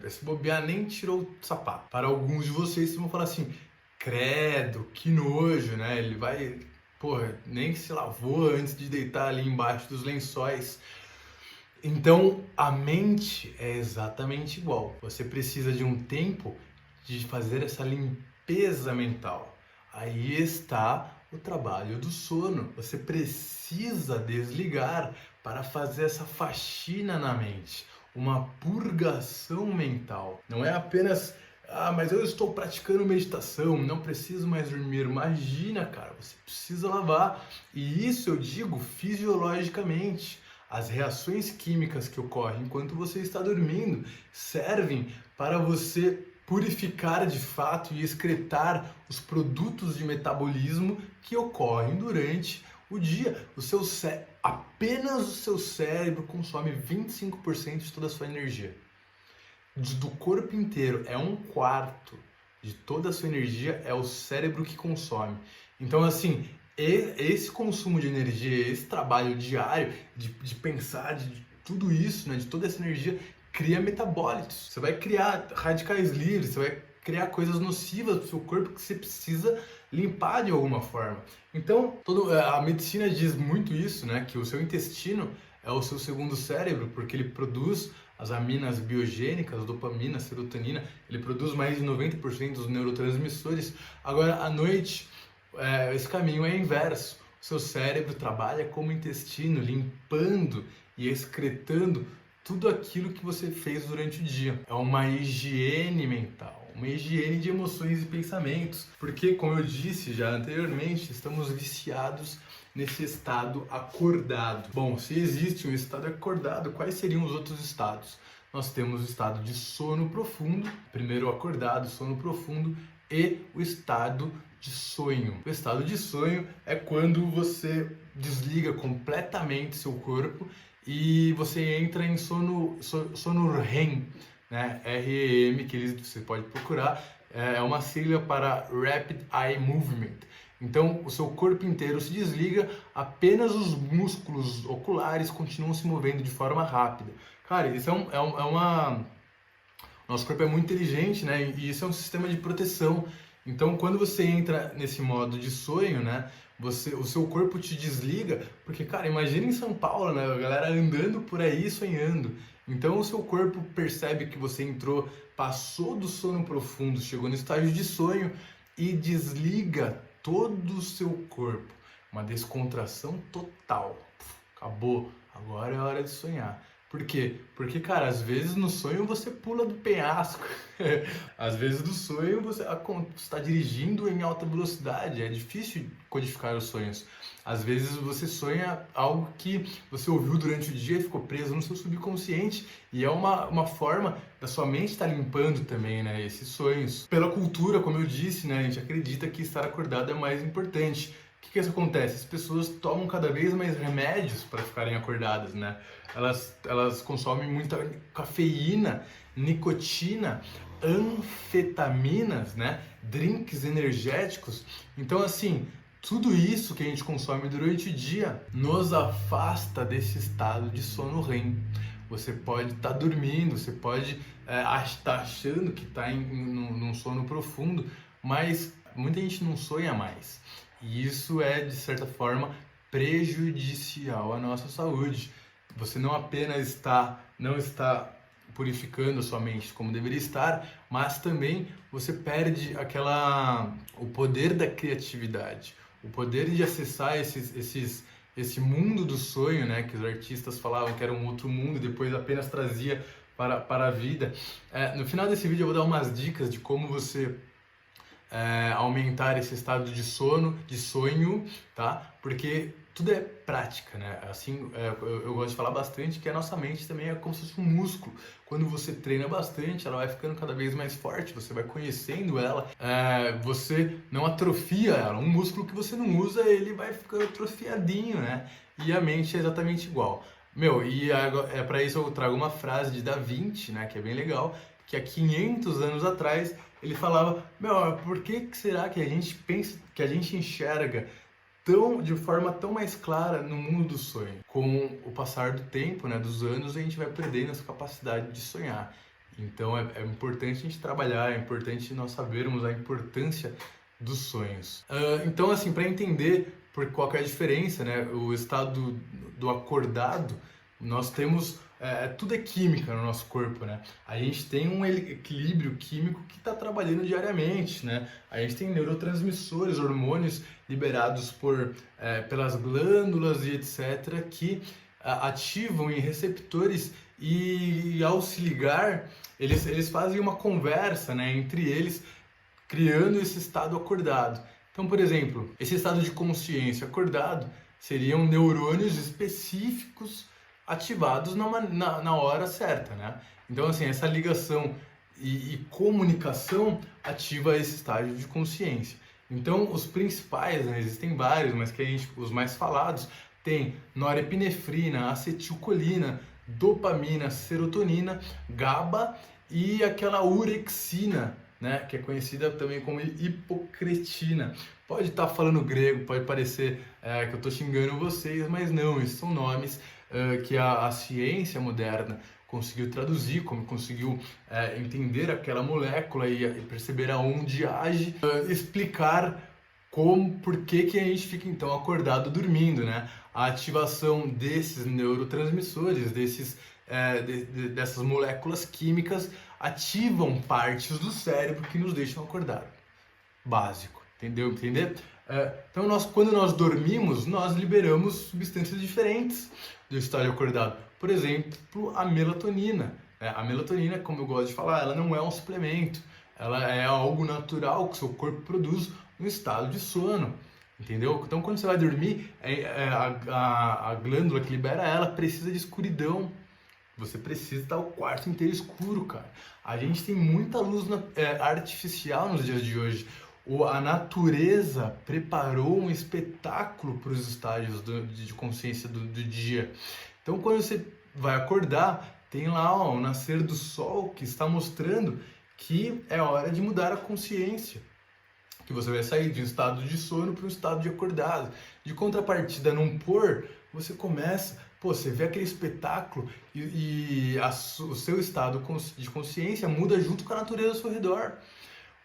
se bobear, nem tirou o sapato. Para alguns de vocês vão falar assim, credo, que nojo, né, ele vai, porra, nem se lavou antes de deitar ali embaixo dos lençóis. Então, a mente é exatamente igual. Você precisa de um tempo de fazer essa limpeza mental. Aí está o trabalho do sono. Você precisa desligar para fazer essa faxina na mente, uma purgação mental. Não é apenas, mas eu estou praticando meditação, não preciso mais dormir. Imagina, cara, você precisa lavar. E isso eu digo fisiologicamente. As reações químicas que ocorrem enquanto você está dormindo servem para você purificar de fato e excretar os produtos de metabolismo que ocorrem durante o dia. Apenas o seu cérebro consome 25% de toda a sua energia. Do corpo inteiro, é 1/4 de toda a sua energia é o cérebro que consome. Então, assim, esse consumo de energia, esse trabalho diário de pensar, de tudo isso, né, de toda essa energia, cria metabólitos. Você vai criar radicais livres, você vai criar coisas nocivas para o seu corpo que você precisa limpar de alguma forma. Então, a medicina diz muito isso, né, que o seu intestino é o seu segundo cérebro, porque ele produz as aminas biogênicas, dopamina, serotonina, ele produz mais de 90% dos neurotransmissores. Agora, à noite, esse caminho é inverso. O seu cérebro trabalha como intestino, limpando e excretando tudo aquilo que você fez durante o dia. É uma higiene mental, uma higiene de emoções e pensamentos. Porque, como eu disse já anteriormente, estamos viciados nesse estado acordado. Bom, se existe um estado acordado, quais seriam os outros estados? Nós temos o estado de sono profundo, primeiro o acordado, sono profundo, e o estado de sonho. O estado de sonho é quando você desliga completamente seu corpo e você entra em sono REM, né? REM, você pode procurar, é uma sigla para Rapid Eye Movement. Então, o seu corpo inteiro se desliga, apenas os músculos oculares continuam se movendo de forma rápida. Cara, isso é uma... Nosso corpo é muito inteligente, né? E isso é um sistema de proteção. Então, quando você entra nesse modo de sonho, né? O seu corpo te desliga, porque, cara, imagina em São Paulo, né? A galera andando por aí sonhando. Então, o seu corpo percebe que você entrou, passou do sono profundo, chegou no estágio de sonho e desliga todo o seu corpo. Uma descontração total. Acabou. Agora é hora de sonhar. Por quê? Porque, cara, às vezes no sonho você pula do penhasco. Às vezes no sonho você está dirigindo em alta velocidade. É difícil codificar os sonhos. Às vezes você sonha algo que você ouviu durante o dia e ficou preso no seu subconsciente. E é uma forma da sua mente estar limpando também, né, esses sonhos. Pela cultura, como eu disse, né, a gente acredita que estar acordado é mais importante. O que isso acontece? As pessoas tomam cada vez mais remédios para ficarem acordadas, né? Elas consomem muita cafeína, nicotina, anfetaminas, né? Drinks energéticos. Então, assim, tudo isso que a gente consome durante o dia nos afasta desse estado de sono REM. Você pode estar dormindo, você pode estar achando que está num sono profundo, mas muita gente não sonha mais. E isso é, de certa forma, prejudicial à nossa saúde. Você não apenas não está purificando a sua mente como deveria estar, mas também você perde o poder da criatividade, o poder de acessar esse mundo do sonho, né, que os artistas falavam que era um outro mundo, depois apenas trazia para a vida. No final desse vídeo eu vou dar umas dicas de como você aumentar esse estado de sonho, tá? Porque tudo é prática, né? Assim, eu gosto de falar bastante que a nossa mente também é como se fosse um músculo. Quando você treina bastante, ela vai ficando cada vez mais forte, você vai conhecendo ela, você não atrofia ela. Um músculo que você não usa, ele vai ficando atrofiadinho, né? E a mente é exatamente igual. Meu, e para isso eu trago uma frase de Da Vinci, né? Que é bem legal, que há 500 anos atrás ele falava, meu, por que será que a gente pensa, que a gente enxerga de forma tão mais clara no mundo do sonho? Com o passar do tempo, né, dos anos, a gente vai perdendo essa capacidade de sonhar. Então é importante a gente trabalhar, é importante nós sabermos a importância dos sonhos. Então, assim, para entender qual que é a diferença, né, o estado do acordado, nós temos... tudo é química no nosso corpo, né? A gente tem um equilíbrio químico que está trabalhando diariamente, né? A gente tem neurotransmissores, hormônios liberados pelas glândulas e etc. que ativam em receptores e ao se ligar, eles fazem uma conversa, né, entre eles, criando esse estado acordado. Então, por exemplo, esse estado de consciência acordado seriam neurônios específicos ativados na hora certa, né? Então, assim, essa ligação e comunicação ativa esse estágio de consciência. Então, os principais, né, existem vários, mas os mais falados, tem norepinefrina, acetilcolina, dopamina, serotonina, GABA e aquela urexina, né, que é conhecida também como hipocretina. Pode estar falando grego, pode parecer que eu estou xingando vocês, mas não, esses são nomes que a ciência moderna conseguiu traduzir, como conseguiu entender aquela molécula e perceber aonde age, explicar por que a gente fica então acordado dormindo, né? A ativação desses neurotransmissores, dessas moléculas químicas ativam partes do cérebro que nos deixam acordar. Básico, entender? Então, quando nós dormimos, nós liberamos substâncias diferentes do estágio acordado. Por exemplo, a melatonina. A melatonina, como eu gosto de falar, ela não é um suplemento. Ela é algo natural que o seu corpo produz no estado de sono. Entendeu? Então, quando você vai dormir, a glândula que libera ela precisa de escuridão. Você precisa estar o quarto inteiro escuro, cara. A gente tem muita luz artificial nos dias de hoje. A natureza preparou um espetáculo para os estágios de consciência do dia. Então, quando você vai acordar, tem lá ó, o nascer do sol que está mostrando que é hora de mudar a consciência, que você vai sair de um estado de sono para um estado de acordado. De contrapartida, num pôr, você começa, pô, você vê aquele espetáculo o seu estado de consciência muda junto com a natureza ao seu redor.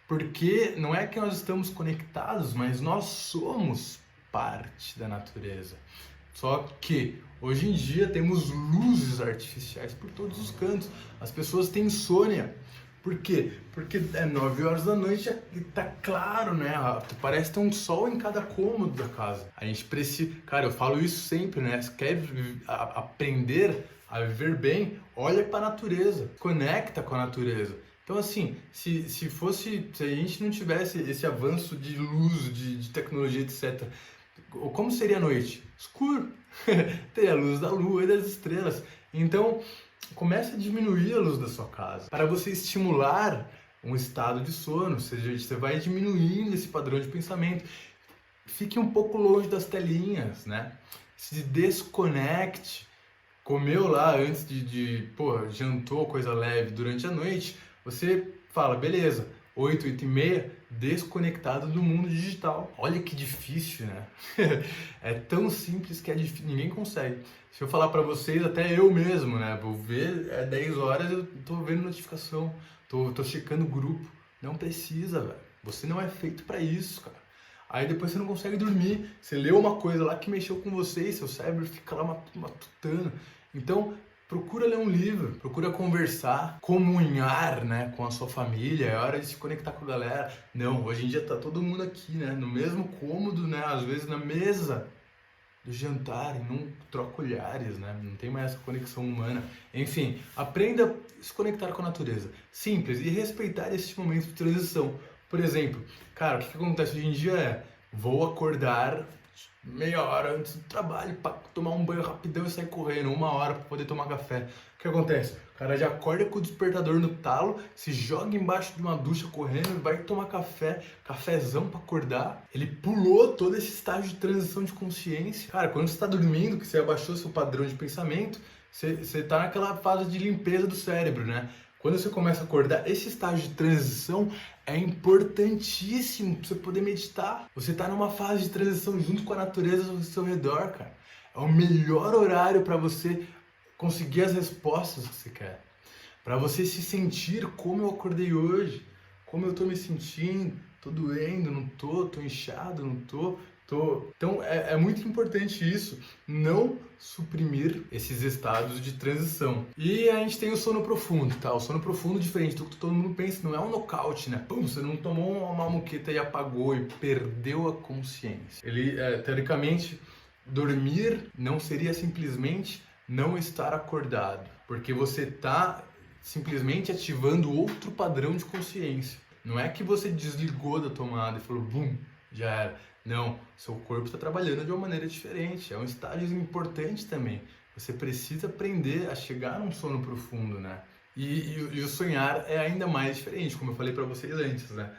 Porque não é que nós estamos conectados, mas nós somos parte da natureza. Só que hoje em dia temos luzes artificiais por todos os cantos. As pessoas têm insônia. Por quê? Porque é 9 horas da noite e tá claro, né? Parece ter um sol em cada cômodo da casa. A gente precisa... Cara, eu falo isso sempre, né? Se quer aprender a viver bem, olha para a natureza. Conecta com a natureza. Então, assim, se a gente não tivesse esse avanço de luz, de tecnologia, etc., como seria a noite? Escuro. Teria a luz da lua e das estrelas. Então, comece a diminuir a luz da sua casa para você estimular um estado de sono, ou seja, você vai diminuindo esse padrão de pensamento. Fique um pouco longe das telinhas, né? Se desconecte. Comeu lá antes pô, jantou coisa leve durante a noite, você fala, beleza, 8, 8 e meia, desconectado do mundo digital. Olha que difícil, né? É tão simples que é difícil, ninguém consegue. Se eu falar pra vocês, até eu mesmo, né? Vou ver, 10 horas, eu tô vendo notificação, tô checando o grupo. Não precisa, velho. Você não é feito pra isso, cara. Aí depois você não consegue dormir, você leu uma coisa lá que mexeu com você e seu cérebro fica lá matutando. Então, procura ler um livro, procura conversar, comunhar, né, com a sua família, é hora de se conectar com a galera. Não, hoje em dia tá todo mundo aqui, né, no mesmo cômodo, né, às vezes na mesa do jantar, e não troca olhares, né, não tem mais essa conexão humana. Enfim, aprenda a se conectar com a natureza, simples, e respeitar esse momento de transição. Por exemplo, cara, o que acontece hoje em dia é, vou acordar meia hora antes do trabalho para tomar um banho rapidão e sair correndo, 1 hora para poder tomar café. O que acontece? O cara já acorda com o despertador no talo, se joga embaixo de uma ducha correndo, vai tomar café, cafezão para acordar. Ele pulou todo esse estágio de transição de consciência. Cara, quando você está dormindo, que você abaixou seu padrão de pensamento, você está naquela fase de limpeza do cérebro, né? Quando você começa a acordar, esse estágio de transição é importantíssimo para você poder meditar. Você está numa fase de transição junto com a natureza ao seu redor, cara. É o melhor horário para você conseguir as respostas que você quer. Para você se sentir como eu acordei hoje, como eu estou me sentindo, tô doendo, não tô inchado, não tô. Então é muito importante isso, não suprimir esses estados de transição. E a gente tem o sono profundo, tá? O sono profundo, diferente do que todo mundo pensa, não é um nocaute, né? Pum, você não tomou uma muqueta e apagou e perdeu a consciência. Ele, teoricamente, dormir não seria simplesmente não estar acordado, porque você está simplesmente ativando outro padrão de consciência. Não é que você desligou da tomada e falou, bum, já era. Não, seu corpo está trabalhando de uma maneira diferente, é um estágio importante também. Você precisa aprender a chegar num sono profundo, né? E o sonhar é ainda mais diferente, como eu falei para vocês antes, né?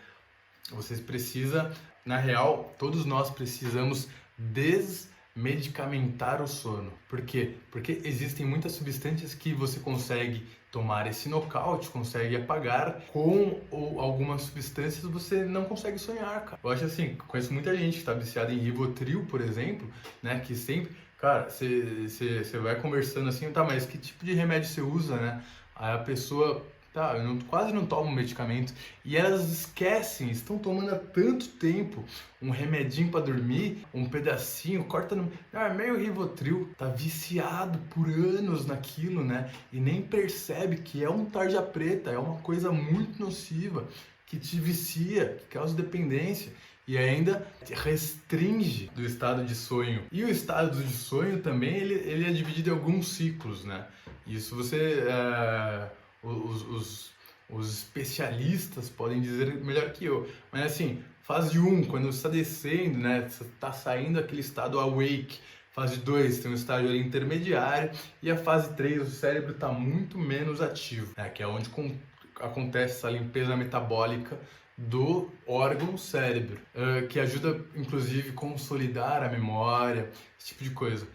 Vocês precisam, na real, todos nós precisamos desmedicamentar o sono. Por quê? Porque existem muitas substâncias que você consegue tomar esse nocaute, consegue apagar, com algumas substâncias você não consegue sonhar, cara. Eu acho assim, conheço muita gente que está viciada em Rivotril, por exemplo, né, que sempre, cara, você vai conversando assim, tá, mas que tipo de remédio você usa, né? Aí a pessoa, tá, eu quase não tomo medicamento, e elas esquecem, estão tomando há tanto tempo um remedinho para dormir, um pedacinho, corta no... meio Rivotril, tá viciado por anos naquilo, né? E nem percebe que é um tarja preta, é uma coisa muito nociva, que te vicia, que causa dependência, e ainda restringe do estado de sonho. E o estado de sonho também, ele é dividido em alguns ciclos, né? Isso você... Os especialistas podem dizer melhor que eu, mas assim, fase 1, quando você está descendo, né, você está saindo daquele estado awake. Fase 2 tem um estágio ali intermediário, e a fase 3 o cérebro está muito menos ativo, né, que é onde acontece essa limpeza metabólica do órgão cérebro, que ajuda inclusive a consolidar a memória, esse tipo de coisa.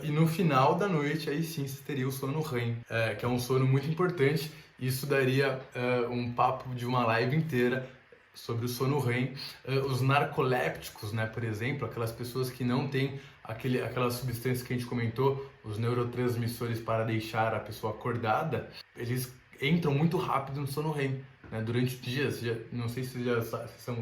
E no final da noite, aí sim, você teria o sono REM, que é um sono muito importante. Isso daria um papo de uma live inteira sobre o sono REM. Os narcolépticos, né, por exemplo, aquelas pessoas que não têm aquelas substâncias que a gente comentou, os neurotransmissores para deixar a pessoa acordada, eles entram muito rápido no sono REM. Né, durante o dia, não sei se vocês já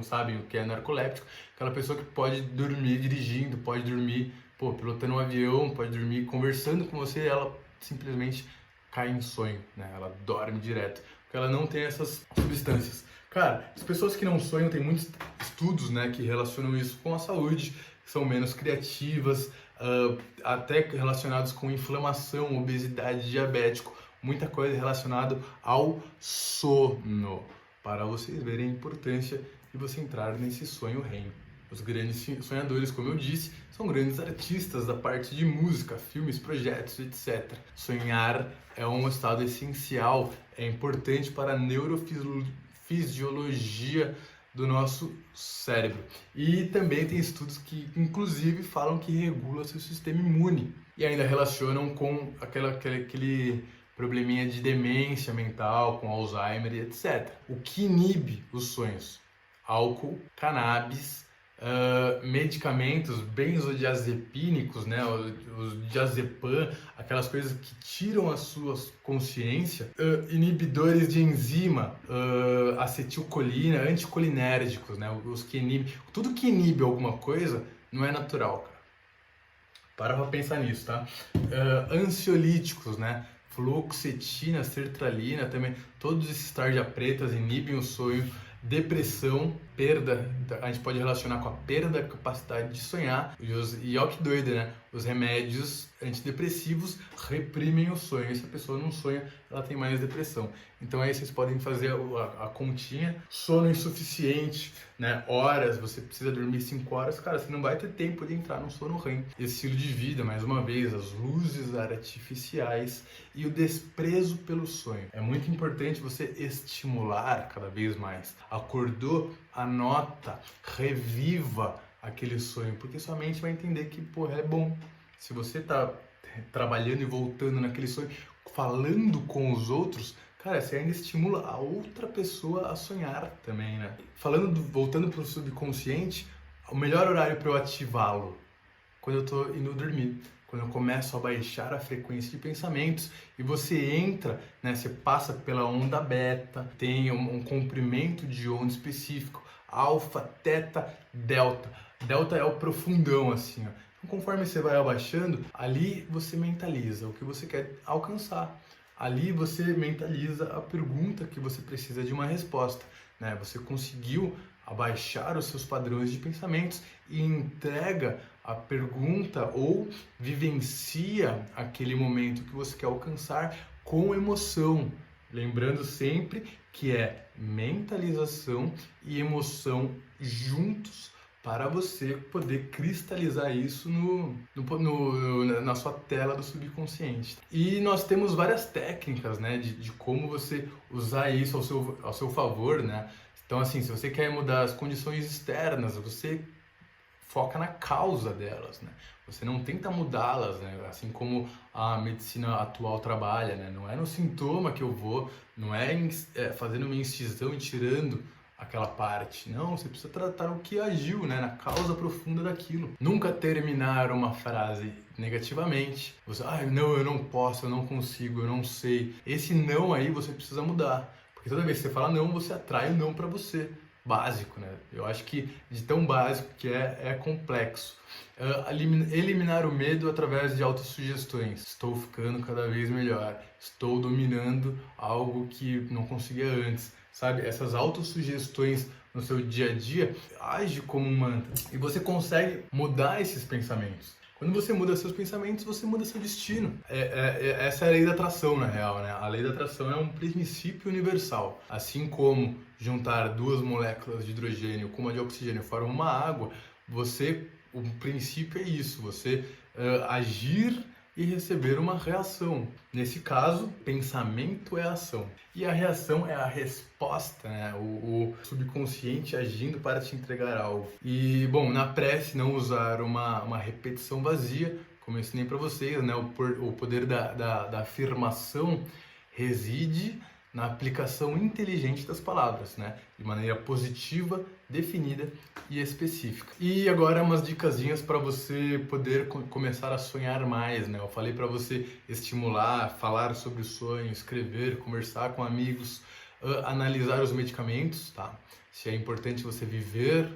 sabem o que é narcoléptico, aquela pessoa que pode dormir dirigindo, pode dormir pilotando um avião, pode dormir conversando com você, ela simplesmente cai em sonho, né? Ela dorme direto, porque ela não tem essas substâncias. Cara, as pessoas que não sonham, tem muitos estudos, né, que relacionam isso com a saúde, são menos criativas, até relacionados com inflamação, obesidade, diabético, muita coisa relacionada ao sono, para vocês verem a importância de você entrar nesse sonho REM. Os grandes sonhadores, como eu disse, são grandes artistas da parte de música, filmes, projetos, etc. Sonhar é um estado essencial, é importante para a neurofisiologia do nosso cérebro. E também tem estudos que, inclusive, falam que regula seu sistema imune. E ainda relacionam com aquele probleminha de demência mental, com Alzheimer e etc. O que inibe os sonhos? Álcool, cannabis, medicamentos benzodiazepínicos, né, os diazepam, aquelas coisas que tiram a sua consciência, inibidores de enzima, acetilcolina, anticolinérgicos, né, os que inibem, tudo que inibe alguma coisa não é natural, cara. Para pensar nisso, tá? Ansiolíticos, né? Fluoxetina, sertralina, também todos esses tarja pretas inibem o sonho. Depressão, perda, a gente pode relacionar com a perda da capacidade de sonhar. E olha que doido, né? Os remédios antidepressivos reprimem o sonho. E se a pessoa não sonha, ela tem mais depressão. Então aí vocês podem fazer a continha. Sono insuficiente, né? Horas, você precisa dormir 5 horas. Cara, você não vai ter tempo de entrar no sono REM. Estilo de vida, mais uma vez, as luzes artificiais e o desprezo pelo sonho. É muito importante você estimular cada vez mais. Acordou? Anota, reviva aquele sonho, porque sua mente vai entender que, é bom. Se você tá trabalhando e voltando naquele sonho, falando com os outros, cara, você ainda estimula a outra pessoa a sonhar também, né? Voltando pro subconsciente, o melhor horário para eu ativá-lo, quando eu tô indo dormir. Quando eu começo a baixar a frequência de pensamentos e você entra, né, você passa pela onda beta, tem um comprimento de onda específico, alfa, teta, delta. Delta é o profundão, assim, ó. Então, conforme você vai abaixando, ali você mentaliza o que você quer alcançar. Ali você mentaliza a pergunta que você precisa de uma resposta, né? Você conseguiu abaixar os seus padrões de pensamentos e entrega a pergunta ou vivencia aquele momento que você quer alcançar com emoção. Lembrando sempre que é mentalização e emoção juntos para você poder cristalizar isso na sua tela do subconsciente. E nós temos várias técnicas, né, de como você usar isso ao seu favor, né? Então, assim, se você quer mudar as condições externas, você foca na causa delas, né? Você não tenta mudá-las, né? Assim como a medicina atual trabalha, né? Não é no sintoma que eu vou, não é fazendo uma incisão e tirando aquela parte. Não, você precisa tratar o que agiu, né? Na causa profunda daquilo. Nunca terminar uma frase negativamente. Você, não, eu não posso, eu não consigo, eu não sei. Esse não aí você precisa mudar. Porque toda vez que você fala não, você atrai o não para você. Básico, né? Eu acho que de tão básico que é complexo. Eliminar o medo através de autossugestões. Estou ficando cada vez melhor. Estou dominando algo que não conseguia antes. Sabe? Essas autossugestões no seu dia a dia age como um mantra. E você consegue mudar esses pensamentos. Quando você muda seus pensamentos, você muda seu destino. Essa é a lei da atração, na real, né? A lei da atração é um princípio universal. Assim como juntar duas moléculas de hidrogênio com uma de oxigênio formam uma água, o princípio é isso, você agir e receber uma reação. Nesse caso, pensamento é ação. E a reação é a resposta, né? O subconsciente agindo para te entregar algo. E, bom, na prece, não usar uma repetição vazia, como eu ensinei para vocês, né, o poder da afirmação reside na aplicação inteligente das palavras, né, de maneira positiva, definida e específica. E agora umas dicasinhas para você poder começar a sonhar mais, né? Eu falei para você estimular, falar sobre o sonho, escrever, conversar com amigos, analisar os medicamentos, tá? Se é importante você viver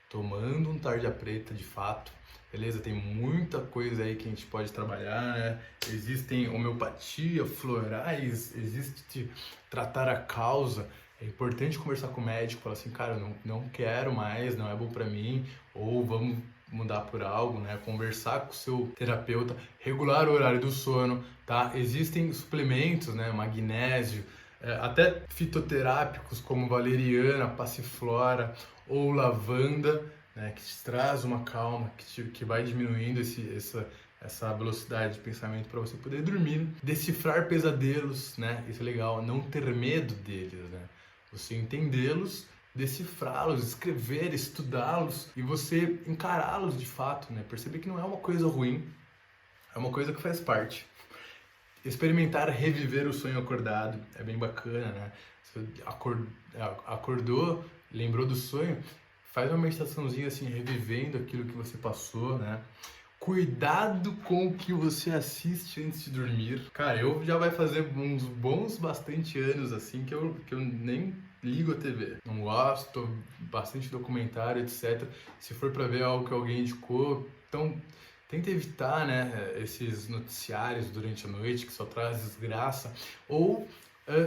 tomando um tarja preta de fato, beleza? Tem muita coisa aí que a gente pode trabalhar, né? Existem homeopatia, florais, existe tratar a causa. É importante conversar com o médico, falar assim, cara, eu não quero mais, não é bom pra mim, ou vamos mudar por algo, né? Conversar com o seu terapeuta, regular o horário do sono, tá? Existem suplementos, né? Magnésio, até fitoterápicos como valeriana, passiflora ou lavanda, né, que te traz uma calma, que vai diminuindo essa velocidade de pensamento para você poder dormir, decifrar pesadelos, né? Isso é legal, não ter medo deles, né? Você entendê-los, decifrá-los, escrever, estudá-los e você encará-los de fato, né? Perceber que não é uma coisa ruim, é uma coisa que faz parte. Experimentar reviver o sonho acordado é bem bacana, né? Você acordou, lembrou do sonho, faz uma meditaçãozinha assim, revivendo aquilo que você passou, né? Cuidado com o que você assiste antes de dormir. Cara, eu já vai fazer uns bons bastante anos assim que eu nem ligo a TV. Não gosto, bastante documentário, etc. Se for para ver algo que alguém indicou, então tenta evitar, né, esses noticiários durante a noite que só traz desgraça, ou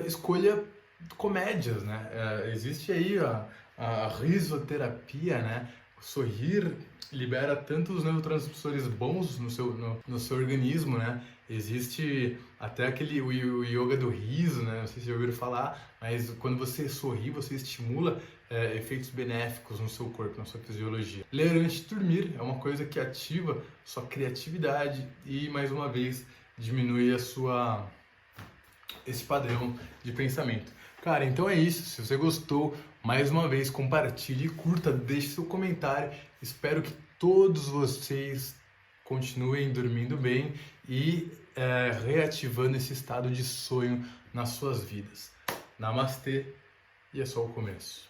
escolha comédias, né? Existe aí a risoterapia, né? Sorrir libera tantos neurotransmissores bons no seu organismo, né? Existe até o yoga do riso, né? Não sei se já ouviram falar, mas quando você sorri, você estimula efeitos benéficos no seu corpo, na sua fisiologia. Ler antes de dormir é uma coisa que ativa sua criatividade e, mais uma vez, diminui esse padrão de pensamento. Cara, então é isso. Se você gostou, mais uma vez, compartilhe, curta, deixe seu comentário. Espero que todos vocês continuem dormindo bem e reativando esse estado de sonho nas suas vidas. Namastê, e é só o começo.